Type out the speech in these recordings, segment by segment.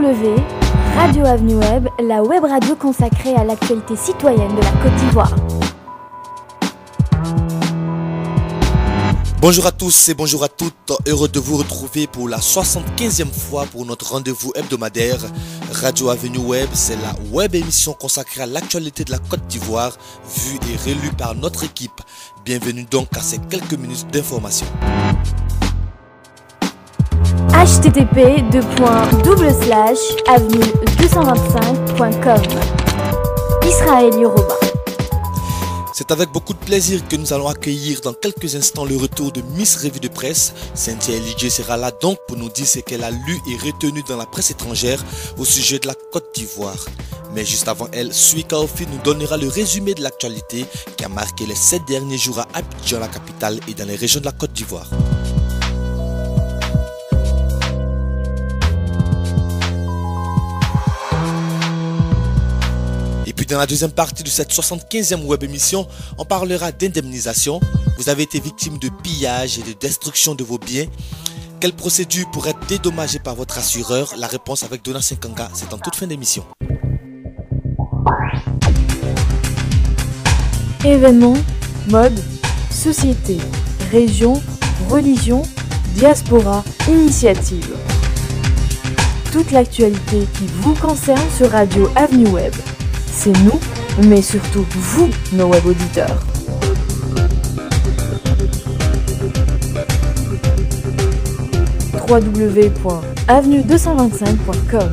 W, Radio Avenue Web, la web radio consacrée à l'actualité citoyenne de la Côte d'Ivoire. Bonjour à tous et bonjour à toutes, heureux de vous retrouver pour la 75e fois pour notre rendez-vous hebdomadaire. Radio Avenue Web, c'est la web émission consacrée à l'actualité de la Côte d'Ivoire, vue et relue par notre équipe. Bienvenue donc à ces quelques minutes d'information. http://avenue225.com Israël Yoruba. C'est avec beaucoup de plaisir que nous allons accueillir dans quelques instants le retour de Miss Revue de Presse. Cynthia Eligé sera là donc pour nous dire ce qu'elle a lu et retenu dans la presse étrangère au sujet de la Côte d'Ivoire. Mais juste avant elle, Suika Ofi nous donnera le résumé de l'actualité qui a marqué les 7 derniers jours à Abidjan, la capitale, et dans les régions de la Côte d'Ivoire. Puis dans la deuxième partie de cette 75e web émission, on parlera d'indemnisation. Vous avez été victime de pillage et de destruction de vos biens. Quelle procédure pour être dédommagé par votre assureur? La réponse avec Donna Sinkanga, c'est en toute fin d'émission. Événements, mode, société, région, religion, diaspora, initiative. Toute l'actualité qui vous concerne sur Radio Avenue Web. C'est nous, mais surtout vous, nos web auditeurs. www.avenue225.com.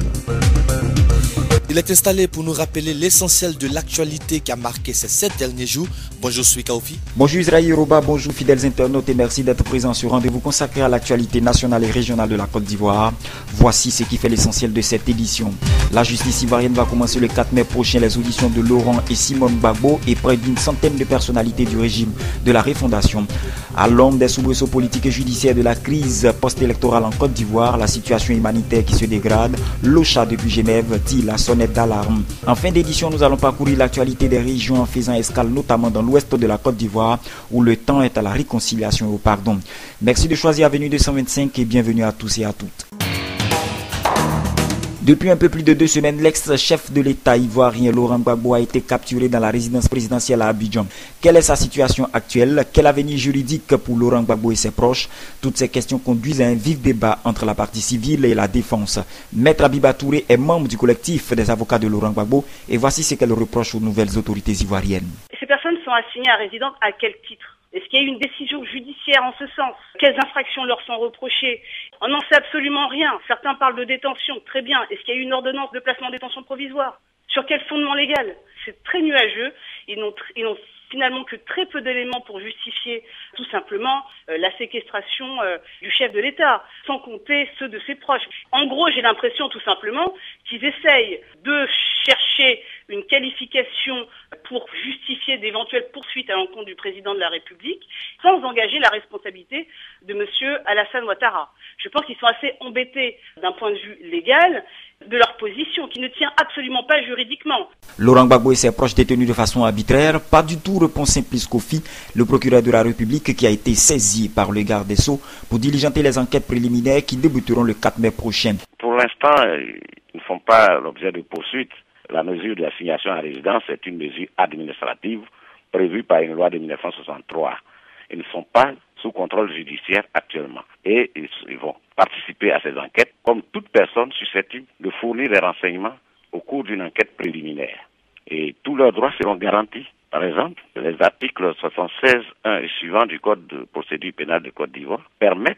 Il est installé pour nous rappeler l'essentiel de l'actualité qui a marqué ces 7 derniers jours. Bonjour Suika Ofi. Bonjour Israël Yoruba, bonjour fidèles internautes et merci d'être présents sur rendez-vous consacré à l'actualité nationale et régionale de la Côte d'Ivoire. Voici ce qui fait l'essentiel de cette édition. La justice ivoirienne va commencer le 4 mai prochain les auditions de Laurent et Simone Gbagbo et près d'une centaine de personnalités du régime de la refondation. À l'ombre des soubresauts politiques et judiciaires de la crise post-électorale en Côte d'Ivoire, la situation humanitaire qui se dégrade, l'OCHA depuis Genève tire la sonnette d'alarme. En fin d'édition, nous allons parcourir l'actualité des régions en faisant escale notamment dans l'ouest de la Côte d'Ivoire où le temps est à la réconciliation et au pardon. Merci de choisir Avenue 225 et bienvenue à tous et à toutes. Depuis un peu plus de 2 semaines, l'ex-chef de l'État ivoirien Laurent Gbagbo a été capturé dans la résidence présidentielle à Abidjan. Quelle est sa situation actuelle? Quel avenir juridique pour Laurent Gbagbo et ses proches? Toutes ces questions conduisent à un vif débat entre la partie civile et la défense. Maître Abiba Touré est membre du collectif des avocats de Laurent Gbagbo et voici ce qu'elle reproche aux nouvelles autorités ivoiriennes. Ces personnes sont assignées à résidence à quel titre? Est-ce qu'il y a eu une décision judiciaire en ce sens? Quelles infractions leur sont reprochées? On n'en sait absolument rien. Certains parlent de détention. Très bien. Est-ce qu'il y a eu une ordonnance de placement en détention provisoire? Sur quel fondement légal? C'est très nuageux. Ils n'ont finalement que très peu d'éléments pour justifier tout simplement la séquestration du chef de l'État, sans compter ceux de ses proches. En gros, j'ai l'impression tout simplement qu'ils essayent de chercher une qualification pour justifier d'éventuelles poursuites à l'encontre du président de la République sans engager la responsabilité de M. Alassane Ouattara. Je pense qu'ils sont assez embêtés d'un point de vue légal de leur position qui ne tient absolument pas juridiquement. Laurent Gbagbo et ses proches détenus de façon arbitraire, pas du tout, répond Simplice Kofi, le procureur de la République qui a été saisi par le garde des Sceaux pour diligenter les enquêtes préliminaires qui débuteront le 4 mai prochain. Pour l'instant, ils ne font pas l'objet de poursuites. La mesure de l'assignation à résidence est une mesure administrative prévue par une loi de 1963. Ils ne sont pas sous contrôle judiciaire actuellement. Et ils vont participer à ces enquêtes comme toute personne susceptible de fournir des renseignements au cours d'une enquête préliminaire. Et tous leurs droits seront garantis. Par exemple, les articles 76.1 et suivants du Code de procédure pénale de Côte d'Ivoire permettent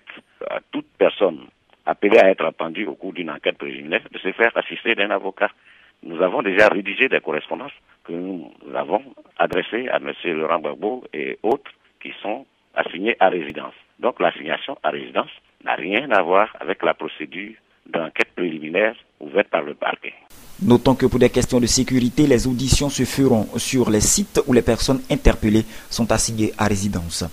à toute personne appelée à être entendue au cours d'une enquête préliminaire de se faire assister d'un avocat. Nous avons déjà rédigé des correspondances que nous avons adressées à M. Laurent Gbagbo et autres qui sont assignés à résidence. Donc l'assignation à résidence n'a rien à voir avec la procédure d'enquête préliminaire ouverte par le parquet. Notons que pour des questions de sécurité, les auditions se feront sur les sites où les personnes interpellées sont assignées à résidence.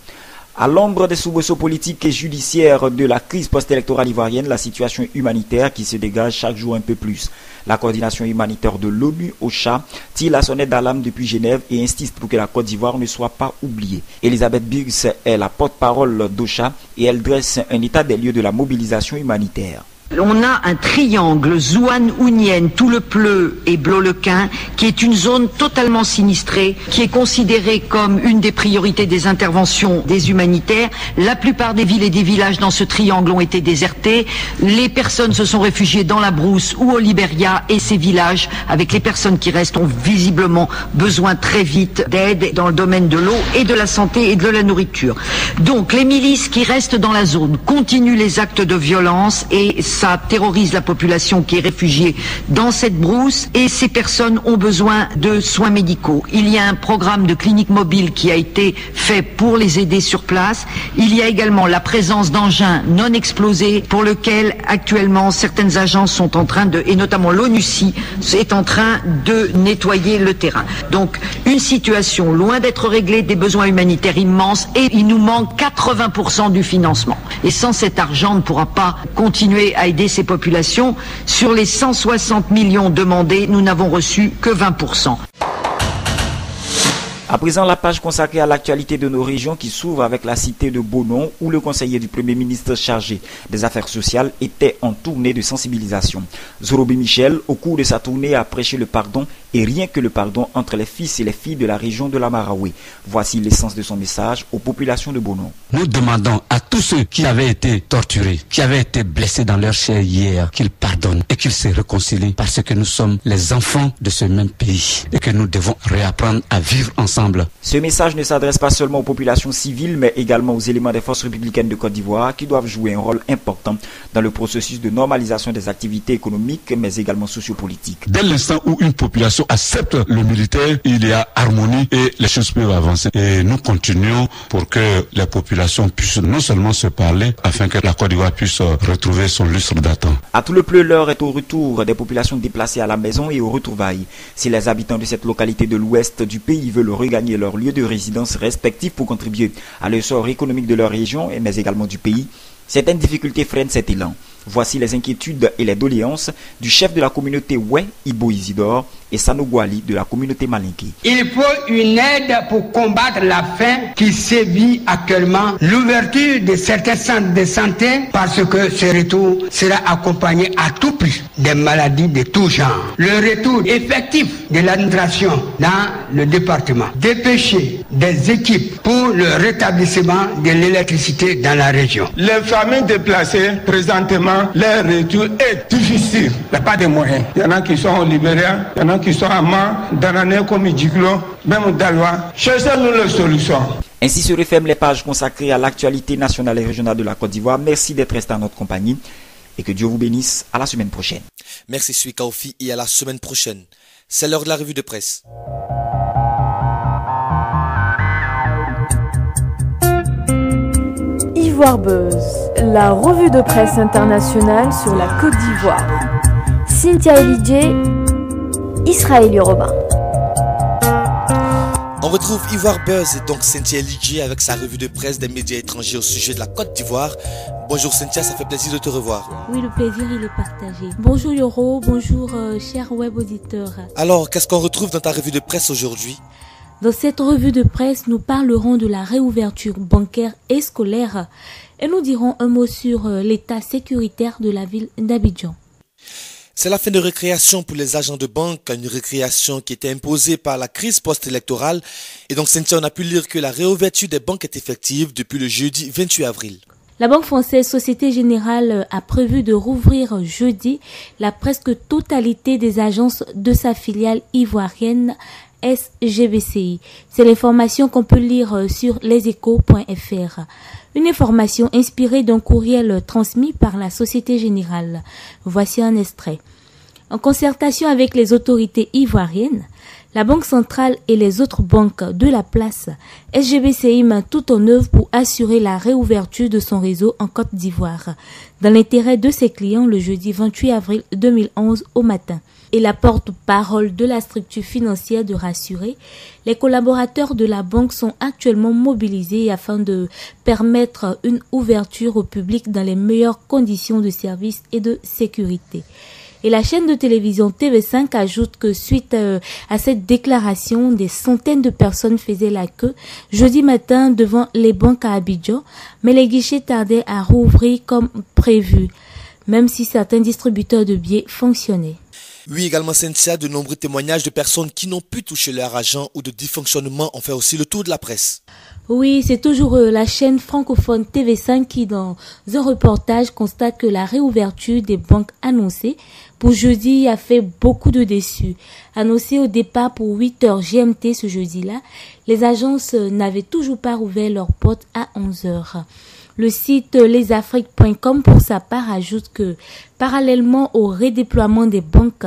À l'ombre des soubresauts politiques et judiciaires de la crise post-électorale ivoirienne, la situation humanitaire qui se dégage chaque jour un peu plus. La coordination humanitaire de l'ONU, OCHA, tire la sonnette d'alarme depuis Genève et insiste pour que la Côte d'Ivoire ne soit pas oubliée. Elisabeth Biggs est la porte-parole d'OCHA et elle dresse un état des lieux de la mobilisation humanitaire. On a un triangle Zouane-Hounienne, Tout-le-Pleu et Blot-le-Quin, qui est une zone totalement sinistrée, qui est considérée comme une des priorités des interventions des humanitaires. La plupart des villes et des villages dans ce triangle ont été désertés. Les personnes se sont réfugiées dans la brousse ou au Libéria, et ces villages, avec les personnes qui restent, ont visiblement besoin très vite d'aide dans le domaine de l'eau et de la santé et de la nourriture. Donc les milices qui restent dans la zone continuent les actes de violence et ça terrorise la population qui est réfugiée dans cette brousse, et ces personnes ont besoin de soins médicaux. Il y a un programme de clinique mobile qui a été fait pour les aider sur place. Il y a également la présence d'engins non explosés pour lequel actuellement certaines agences sont en train de, et notamment l'ONUCI, est en train de nettoyer le terrain. Donc une situation loin d'être réglée, des besoins humanitaires immenses, et il nous manque 80% du financement. Et sans cet argent, on ne pourra pas continuer à aider ces populations. Sur les 160 millions demandés, nous n'avons reçu que 20%. À présent, la page consacrée à l'actualité de nos régions qui s'ouvre avec la cité de Bonon, où le conseiller du Premier ministre chargé des Affaires sociales était en tournée de sensibilisation. Zorobe Michel, au cours de sa tournée, a prêché le pardon, et rien que le pardon entre les fils et les filles de la région de la Maraoué. Voici l'essence de son message aux populations de Bonon. Nous demandons à tous ceux qui avaient été torturés, qui avaient été blessés dans leur chair hier, qu'ils pardonnent et qu'ils se réconcilient, parce que nous sommes les enfants de ce même pays et que nous devons réapprendre à vivre ensemble. Ce message ne s'adresse pas seulement aux populations civiles, mais également aux éléments des forces républicaines de Côte d'Ivoire qui doivent jouer un rôle important dans le processus de normalisation des activités économiques, mais également sociopolitiques. Dès l'instant où une population accepte le militaire, il y a harmonie et les choses peuvent avancer. Et nous continuons pour que les populations puissent non seulement se parler, afin que la Côte d'Ivoire puisse retrouver son lustre datant. À Tout-le-Pleu, l'heure est au retour des populations déplacées à la maison et aux retrouvailles. Si les habitants de cette localité de l'ouest du pays veulent regagner leur lieu de résidence respectif pour contribuer à l'essor économique de leur région, mais également du pays, certaines difficultés freinent cet élan. Voici les inquiétudes et les doléances du chef de la communauté Oué, Ibo Isidore, et Sanogwali de la communauté Malinké. Il faut une aide pour combattre la faim qui sévit actuellement. L'ouverture de certains centres de santé, parce que ce retour sera accompagné à tout prix des maladies de tout genre. Le retour effectif de l'administration dans le département. Dépêcher des équipes pour le rétablissement de l'électricité dans la région. Les familles déplacées, présentement, leur retour est difficile. Il n'y a pas de moyens. Il y en a qui sont au Libéria, il y en a qui sont à Man, dans l'année comme Djiglo, même Daloa. Cherchez-nous les solutions. Ainsi se referment les pages consacrées à l'actualité nationale et régionale de la Côte d'Ivoire. Merci d'être resté en notre compagnie et que Dieu vous bénisse. À la semaine prochaine. Merci Suika Ofi et à la semaine prochaine. C'est l'heure de la revue de presse. Ivoire Buzz, la revue de presse internationale sur la Côte d'Ivoire. Cynthia Elidjé, Israël Yoruba. On retrouve Ivoire Buzz et donc Cynthia Elidjé avec sa revue de presse des médias étrangers au sujet de la Côte d'Ivoire. Bonjour Cynthia, ça fait plaisir de te revoir. Oui, le plaisir il est partagé. Bonjour Yoro, bonjour chers web auditeurs. Alors, qu'est-ce qu'on retrouve dans ta revue de presse aujourd'hui ? Dans cette revue de presse, nous parlerons de la réouverture bancaire et scolaire et nous dirons un mot sur l'état sécuritaire de la ville d'Abidjan. C'est la fin de récréation pour les agents de banque, une récréation qui était imposée par la crise post-électorale. Et donc, Cynthia, on a pu lire que la réouverture des banques est effective depuis le jeudi 28 avril. La Banque française Société Générale a prévu de rouvrir jeudi la presque totalité des agences de sa filiale ivoirienne SGBCI. C'est l'information qu'on peut lire sur leséchos.fr. Une information inspirée d'un courriel transmis par la Société Générale. Voici un extrait. En concertation avec les autorités ivoiriennes, la Banque centrale et les autres banques de la place, SGBCI met tout en œuvre pour assurer la réouverture de son réseau en Côte d'Ivoire, dans l'intérêt de ses clients le jeudi 28 avril 2011 au matin. Et la porte-parole de la structure financière de rassurer, les collaborateurs de la banque sont actuellement mobilisés afin de permettre une ouverture au public dans les meilleures conditions de service et de sécurité. Et la chaîne de télévision TV5 ajoute que suite à cette déclaration, des centaines de personnes faisaient la queue jeudi matin devant les banques à Abidjan, mais les guichets tardaient à rouvrir comme prévu. même si certains distributeurs de billets fonctionnaient. Oui, également Cynthia, de nombreux témoignages de personnes qui n'ont pu toucher leur argent ou de dysfonctionnements ont fait aussi le tour de la presse. Oui, c'est toujours la chaîne francophone TV5 qui, dans un reportage, constate que la réouverture des banques annoncée pour jeudi a fait beaucoup de déçus. Annoncé au départ pour 8h GMT ce jeudi-là, les agences n'avaient toujours pas ouvert leurs portes à 11h. Le site lesafriques.com pour sa part ajoute que, parallèlement au redéploiement des banques,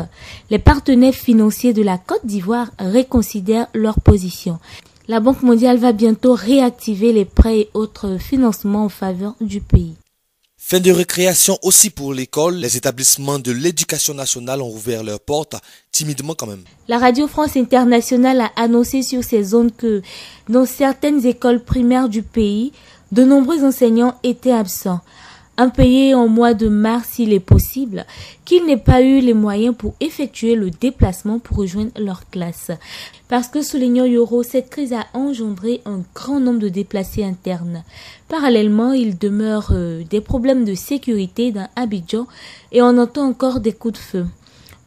les partenaires financiers de la Côte d'Ivoire reconsidèrent leur position. La Banque mondiale va bientôt réactiver les prêts et autres financements en faveur du pays. Fin de récréation aussi pour l'école. Les établissements de l'éducation nationale ont ouvert leurs portes, timidement quand même. La Radio France Internationale a annoncé sur ses ondes que, dans certaines écoles primaires du pays, de nombreux enseignants étaient absents. Impayés en mois de mars, il est possible qu'ils n'aient pas eu les moyens pour effectuer le déplacement pour rejoindre leur classe. Parce que, soulignant Yoro, cette crise a engendré un grand nombre de déplacés internes. Parallèlement, il demeure des problèmes de sécurité dans Abidjan et on entend encore des coups de feu.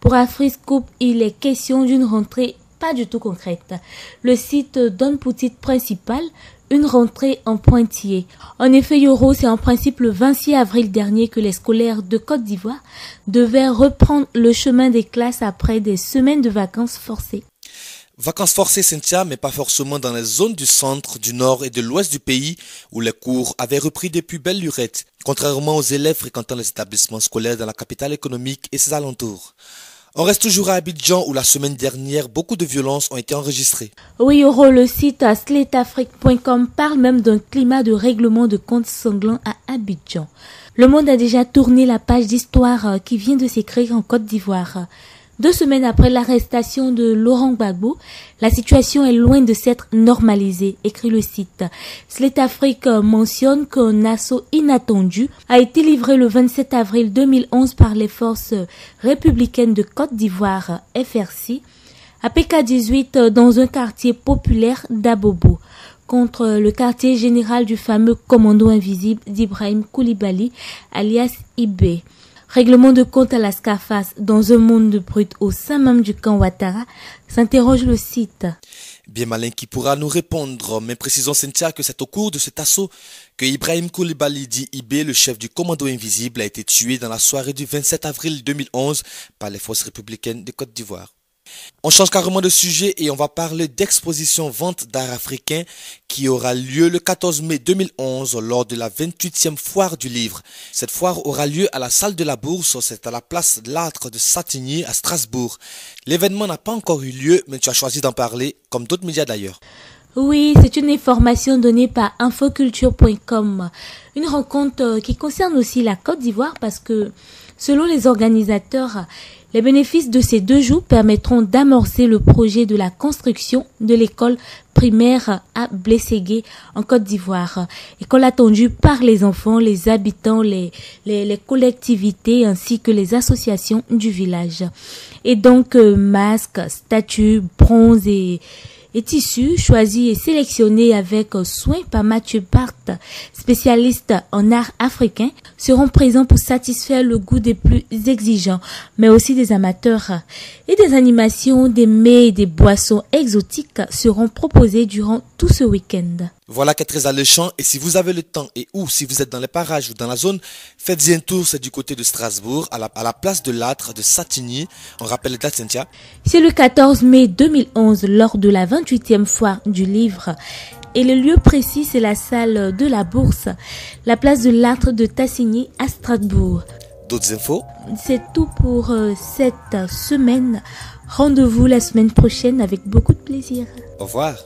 Pour Afriscoop, il est question d'une rentrée pas du tout concrète. Le site donne pour titre principal une rentrée en pointillé. En effet, Yoro, c'est en principe le 26 avril dernier que les scolaires de Côte d'Ivoire devaient reprendre le chemin des classes après des semaines de vacances forcées. Vacances forcées, Cynthia, mais pas forcément dans les zones du centre, du nord et de l'ouest du pays où les cours avaient repris depuis belle lurette, contrairement aux élèves fréquentant les établissements scolaires dans la capitale économique et ses alentours. On reste toujours à Abidjan où la semaine dernière, beaucoup de violences ont été enregistrées. Oui, Yoro, le site sletafrique.com parle même d'un climat de règlement de comptes sanglant à Abidjan. Le Monde a déjà tourné la page d'histoire qui vient de s'écrire en Côte d'Ivoire. 2 semaines après l'arrestation de Laurent Gbagbo, la situation est loin de s'être normalisée, écrit le site. Slate Afrique mentionne qu'un assaut inattendu a été livré le 27 avril 2011 par les forces républicaines de Côte d'Ivoire, FRC, à PK18 dans un quartier populaire d'Abobo, contre le quartier général du fameux commando invisible d'Ibrahim Koulibaly, alias IB. Règlement de compte à la Scarface dans un monde de brut au sein même du camp Ouattara, s'interroge le site. Bien malin qui pourra nous répondre, mais précisons Cynthia que c'est au cours de cet assaut que Ibrahim Koulibaly dit IB, le chef du commando invisible, a été tué dans la soirée du 27 avril 2011 par les forces républicaines de Côte d'Ivoire. On change carrément de sujet et on va parler d'exposition vente d'art africain qui aura lieu le 14 mai 2011 lors de la 28e foire du livre. Cette foire aura lieu à la salle de la Bourse, c'est à la place de l'Âtre de Satigny à Strasbourg. L'événement n'a pas encore eu lieu, mais tu as choisi d'en parler, comme d'autres médias d'ailleurs. Oui, c'est une information donnée par infoculture.com. Une rencontre qui concerne aussi la Côte d'Ivoire parce que, selon les organisateurs, les bénéfices de ces 2 jours permettront d'amorcer le projet de la construction de l'école primaire à Blességué en Côte d'Ivoire. École attendue par les enfants, les habitants, les collectivités ainsi que les associations du village. Et donc, masques, statues, bronzes et tissus choisis et sélectionnés avec soin par Mathieu Barthes, spécialiste en art africain, seront présents pour satisfaire le goût des plus exigeants, mais aussi des amateurs. Et des animations, des mets et des boissons exotiques seront proposées durant tout ce week-end. Voilà qui est très alléchant et si vous avez le temps et ou si vous êtes dans les parages ou dans la zone, faites-y un tour, c'est du côté de Strasbourg, à la place de l'Âtre de Satigny. On rappelle les dates, Cynthia. C'est le 14 mai 2011 lors de la 28e foire du livre. Et le lieu précis, c'est la salle de la Bourse, la place de l'Âtre de Tassigny à Strasbourg. D'autres infos? C'est tout pour cette semaine. Rendez-vous la semaine prochaine avec beaucoup de plaisir. Au revoir.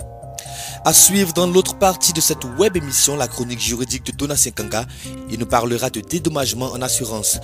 À suivre dans l'autre partie de cette web émission, la chronique juridique de Donatien Kanga. Il nous parlera de dédommagement en assurance.